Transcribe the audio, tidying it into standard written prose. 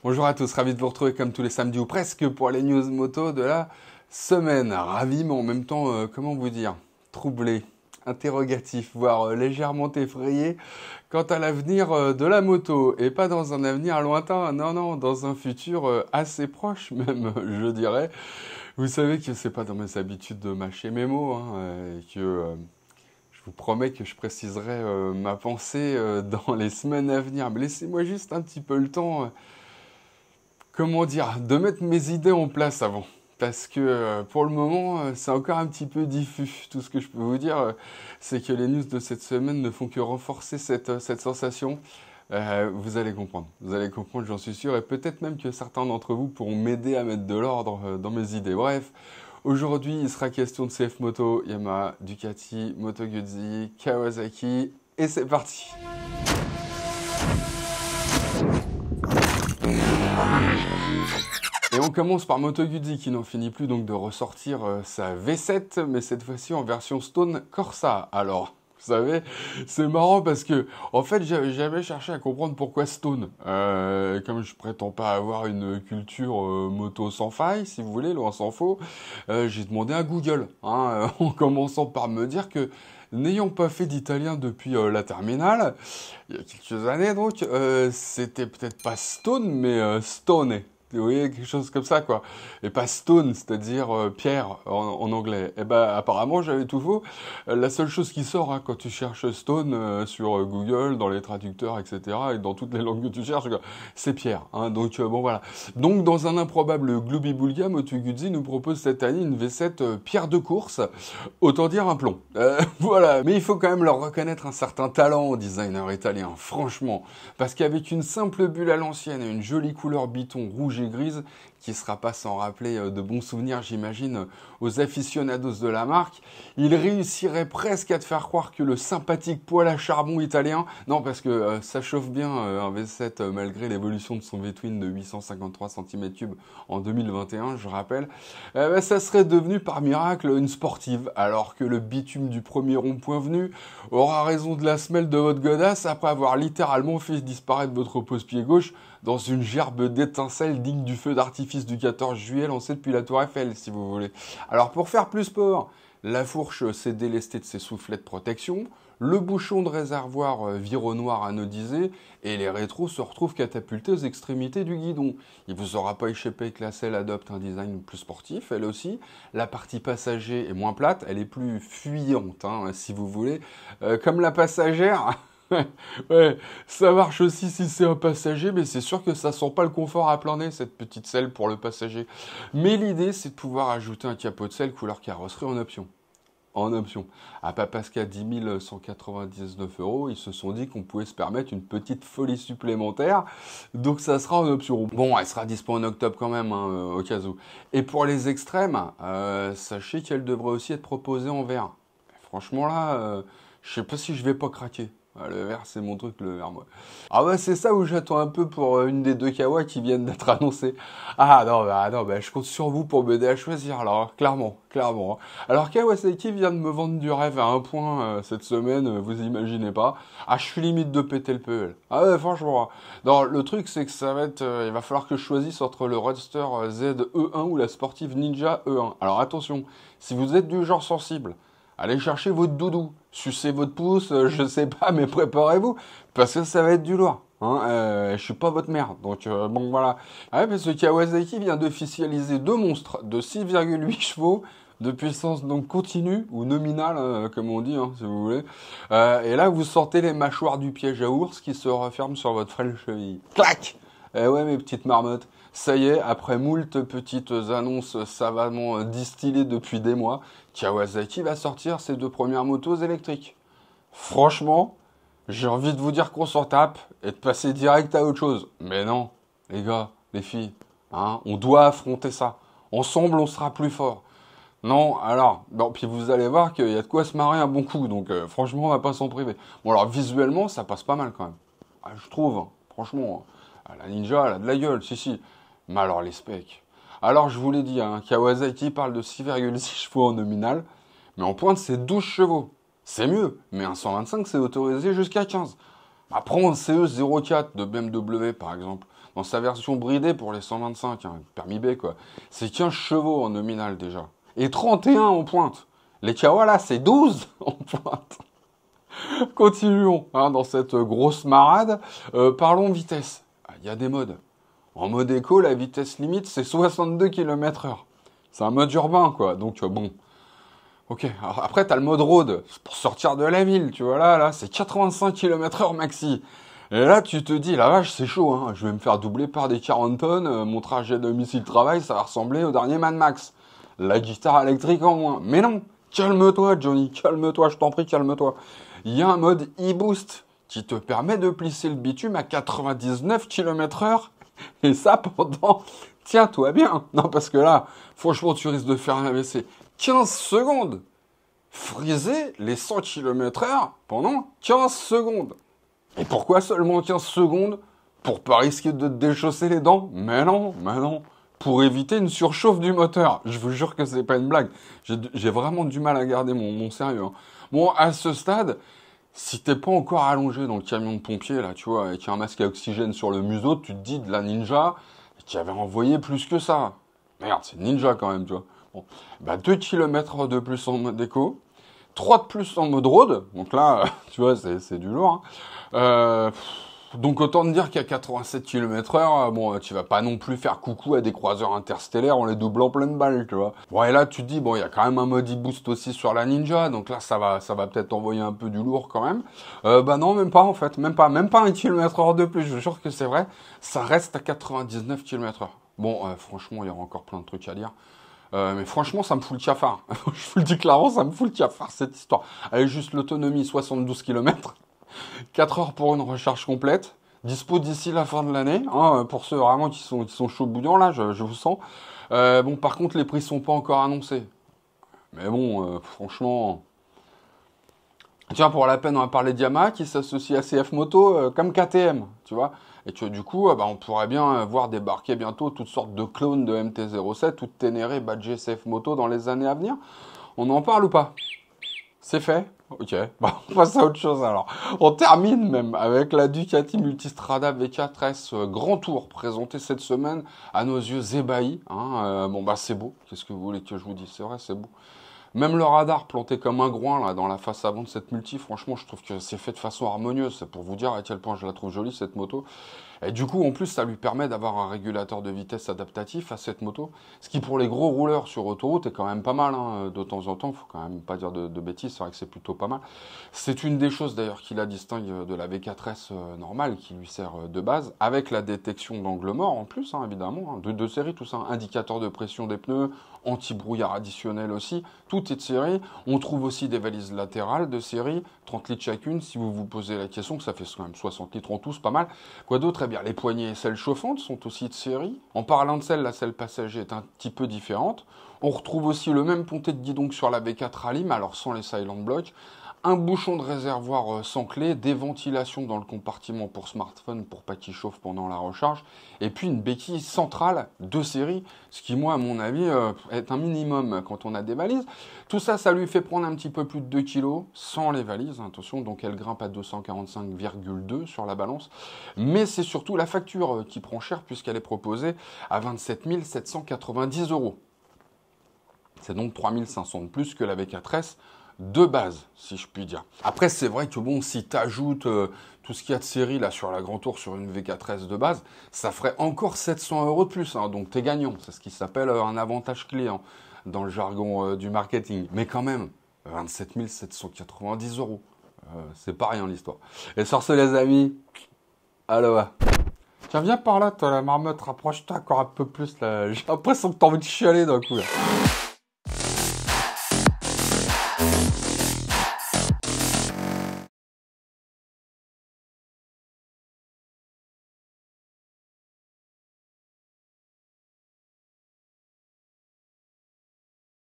Bonjour à tous, ravi de vous retrouver comme tous les samedis ou presque pour les news moto de la semaine. Ravi mais en même temps, comment vous dire, troublé, interrogatif, voire légèrement effrayé quant à l'avenir de la moto. Et pas dans un avenir lointain, non, dans un futur assez proche même, je dirais. Vous savez que c'est pas dans mes habitudes de mâcher mes mots, et que je vous promets que je préciserai ma pensée dans les semaines à venir. Mais laissez-moi juste un petit peu le temps. Comment dire, de mettre mes idées en place avant. Parce que pour le moment, c'est encore un petit peu diffus. Tout ce que je peux vous dire, c'est que les news de cette semaine ne font que renforcer cette sensation. Vous allez comprendre, j'en suis sûr. Et peut-être même que certains d'entre vous pourront m'aider à mettre de l'ordre dans mes idées. Bref, aujourd'hui, il sera question de CF Moto, Yamaha, Ducati, Moto Guzzi, Kawasaki. Et c'est parti! Et on commence par Moto Guzzi qui n'en finit plus donc de ressortir sa V7, mais cette fois-ci en version Stone Corsa. Alors, vous savez, c'est marrant parce que, en fait, j'avais jamais cherché à comprendre pourquoi Stone. Comme je prétends pas avoir une culture moto sans faille, si vous voulez, loin s'en faut, j'ai demandé à Google, en commençant par me dire que n'ayant pas fait d'italien depuis la terminale, il y a quelques années donc, c'était peut-être pas Stone, mais Stone. Vous voyez, quelque chose comme ça, quoi. Et pas stone, c'est-à-dire pierre en anglais. Et ben, apparemment, j'avais tout faux. La seule chose qui sort quand tu cherches stone sur Google, dans les traducteurs, etc., et dans toutes les langues que tu cherches, c'est pierre. Donc, bon, voilà. Donc, dans un improbable Globi-Boulga, Moto Guzzi nous propose cette année une V7 pierre de course. Autant dire un plomb. Voilà. Mais il faut quand même leur reconnaître un certain talent aux designers italiens, franchement. Parce qu'avec une simple bulle à l'ancienne et une jolie couleur biton rouge et grise, qui ne sera pas sans rappeler de bons souvenirs, j'imagine, aux aficionados de la marque, il réussirait presque à te faire croire que le sympathique poêle à charbon italien, non parce que ça chauffe bien un V7 malgré l'évolution de son V-twin de 853 cm3 en 2021, je rappelle, ça serait devenu par miracle une sportive, alors que le bitume du premier rond-point venu aura raison de la semelle de votre godasse après avoir littéralement fait disparaître votre pose-pied gauche dans une gerbe d'étincelles digne du feu d'artifice du 14 juillet lancé depuis la Tour Eiffel, si vous voulez. Alors pour faire plus sport, la fourche s'est délestée de ses soufflets de protection, le bouchon de réservoir vire noir anodisé et les rétros se retrouvent catapultés aux extrémités du guidon. Il vous aura pas échappé que la selle adopte un design plus sportif, elle aussi. La partie passager est moins plate, elle est plus fuyante, si vous voulez. Comme la passagère... Ouais, ça marche aussi si c'est un passager, mais c'est sûr que ça sent pas le confort à plein nez, cette petite selle pour le passager. Mais l'idée, c'est de pouvoir ajouter un capot de selle couleur carrosserie en option. En option. À pas parce qu'à 10 199 €, ils se sont dit qu'on pouvait se permettre une petite folie supplémentaire. Donc ça sera en option. Bon, elle sera dispo en octobre quand même, au cas où. Et pour les extrêmes, sachez qu'elle devrait aussi être proposée en vert. Franchement là, je sais pas si je vais pas craquer. Le vert, c'est mon truc, le vert, moi. Ah ouais, c'est ça où j'attends un peu pour une des deux Kawa qui viennent d'être annoncées. Ah non, je compte sur vous pour m'aider à choisir, alors, clairement. Alors Kawasaki vient de me vendre du rêve à un point cette semaine, vous imaginez pas. Ah, je suis limite de péter le PL. Ah ouais, franchement. Non, le truc, c'est que ça va être... il va falloir que je choisisse entre le Roadster Z E1 ou la Sportive Ninja E1. Alors attention, si vous êtes du genre sensible, allez chercher votre doudou, sucez votre pouce, je sais pas, mais préparez-vous, parce que ça va être du lourd. Je suis pas votre mère, donc bon voilà. Ah ouais, parce que Kawasaki vient d'officialiser deux monstres de 6,8 chevaux de puissance donc continue ou nominale, comme on dit, si vous voulez. Et là, vous sortez les mâchoires du piège à ours qui se referment sur votre frêle cheville. Clac! Eh ouais, mes petites marmottes. Ça y est, après moult petites annonces savamment distillées depuis des mois, Kawasaki va sortir ses deux premières motos électriques. Franchement, j'ai envie de vous dire qu'on s'en tape et de passer direct à autre chose. Mais non, les gars, les filles, on doit affronter ça. Ensemble, on sera plus fort. Non, alors, bon, puis vous allez voir qu'il y a de quoi se marrer un bon coup, donc franchement, on va pas s'en priver. Bon, alors visuellement, ça passe pas mal quand même. Je trouve, franchement, la Ninja, elle a de la gueule, si. Mais alors les specs. Alors je vous l'ai dit, Kawasaki parle de 6,6 chevaux en nominal, mais en pointe c'est 12 chevaux. C'est mieux, mais un 125 c'est autorisé jusqu'à 15. Prends un CE 04 de BMW par exemple. dans sa version bridée pour les 125, hein, permis B, quoi. C'est 15 chevaux en nominal, déjà. Et 31 en pointe. Les Kawa, là, c'est 12 en pointe. Continuons hein, dans cette grosse marade. Parlons vitesse. Il y a des modes. En mode éco, la vitesse limite, c'est 62 km/h. C'est un mode urbain, quoi. Donc, bon. Ok. Alors, après, t'as le mode road. C'est pour sortir de la ville, tu vois. Là, c'est 85 km/h maxi. Et là, tu te dis, la vache, c'est chaud. Hein. Je vais me faire doubler par des 40 tonnes. Mon trajet domicile-travail, ça va ressembler au dernier Mad Max. La guitare électrique en moins. Mais non. Calme-toi, Johnny. Calme-toi, je t'en prie, calme-toi. Il y a un mode e-boost qui te permet de plisser le bitume à 99 km/h. Et ça pendant, tiens-toi bien. Non, parce que là, franchement, tu risques de faire un AVC. 15 secondes. Friser les 100 km/h pendant 15 secondes. Et pourquoi seulement 15 secondes? Pour pas risquer de te déchausser les dents? Mais non, mais non. Pour éviter une surchauffe du moteur. Je vous jure que c'est pas une blague. J'ai vraiment du mal à garder mon sérieux. Hein. Bon, à ce stade, si t'es pas encore allongé dans le camion de pompier, là, tu vois, avec un masque à oxygène sur le museau, tu te dis de la Ninja qui avait envoyé plus que ça. Merde, c'est Ninja quand même, tu vois. Bon, bah 2 km de plus en mode éco, 3 de plus en mode road, donc là, tu vois, c'est du lourd. Hein. Donc autant te dire qu'à 87 km/h, bon, tu vas pas non plus faire coucou à des croiseurs interstellaires en les doublant pleine balle, tu vois. Bon, et là, tu te dis, bon, il y a quand même un mode e-boost aussi sur la Ninja, donc là, ça va peut-être envoyer un peu du lourd quand même. Bah non, même pas en fait, même pas 1 km/h de plus, je vous jure que c'est vrai, ça reste à 99 km/h. Bon, franchement, il y aura encore plein de trucs à dire. Mais franchement, ça me fout le cafard. Je vous le dis clairement, ça me fout le cafard, cette histoire. Allez, juste l'autonomie, 72 km. 4 heures pour une recharge complète. Dispo d'ici la fin de l'année. Hein, pour ceux vraiment qui sont chauds bouillants, là, je vous sens. Bon, par contre, les prix sont pas encore annoncés. Mais bon, franchement... Tiens, pour la peine, on va parler de Yamaha qui s'associe à CF Moto comme KTM, tu vois. Et que du coup, bah, on pourrait bien voir débarquer bientôt toutes sortes de clones de MT-07, toutes ténérées, badgées CF Moto dans les années à venir. On en parle ou pas? C'est fait? Ok, bah, on passe à autre chose alors. On termine même avec la Ducati Multistrada V4S Grand Tour, présentée cette semaine à nos yeux ébahis. Hein. Bon, bah c'est beau, qu'est-ce que vous voulez que je vous dise? C'est vrai, c'est beau. Même le radar planté comme un groin là dans la face avant de cette multi, franchement, je trouve que c'est fait de façon harmonieuse. C'est pour vous dire à quel point je la trouve jolie cette moto. Et du coup, en plus, ça lui permet d'avoir un régulateur de vitesse adaptatif à cette moto. Ce qui, pour les gros rouleurs sur autoroute, est quand même pas mal. Hein. De temps en temps, faut quand même pas dire de bêtises, c'est vrai que c'est plutôt pas mal. C'est une des choses d'ailleurs qui la distingue de la V4S normale, qui lui sert de base, avec la détection d'angle mort en plus, hein, évidemment. Hein. De série, tout ça. Hein. Indicateur de pression des pneus, anti-brouillard additionnel aussi. Tout est de série. On trouve aussi des valises latérales de série, 30 litres chacune. Si vous vous posez la question, que ça fait quand même 60 litres en tout, c'est pas mal. Quoi d'autre? Eh bien, les poignées et selles chauffantes sont aussi de série. En parlant de selle, la selle passager est un petit peu différente. On retrouve aussi le même ponté de guidon que sur la V4 Rally, mais alors sans les silent blocks. Un bouchon de réservoir sans clé, des ventilations dans le compartiment pour smartphone pour pas qu'il chauffe pendant la recharge, et puis une béquille centrale de série, ce qui, moi, à mon avis, est un minimum quand on a des valises. Tout ça, ça lui fait prendre un petit peu plus de 2 kg sans les valises, attention, donc elle grimpe à 245,2 sur la balance, mais c'est surtout la facture qui prend cher puisqu'elle est proposée à 27 790 €. C'est donc 3 500 de plus que la V4S, de base, si je puis dire. Après, c'est vrai que bon, si tu ajoutes tout ce qu'il y a de série là sur la Grand Tour sur une V4S de base, ça ferait encore 700 € de plus. Hein, donc t'es gagnant. C'est ce qui s'appelle un avantage client dans le jargon du marketing. Mais quand même, 27 790 €. C'est pas rien l'histoire. Et sur ce, les amis, aloha. Tiens, viens par là, toi, la marmotte, rapproche-toi encore un peu plus. Là. J'ai l'impression que t'as envie de chialer d'un coup. Là.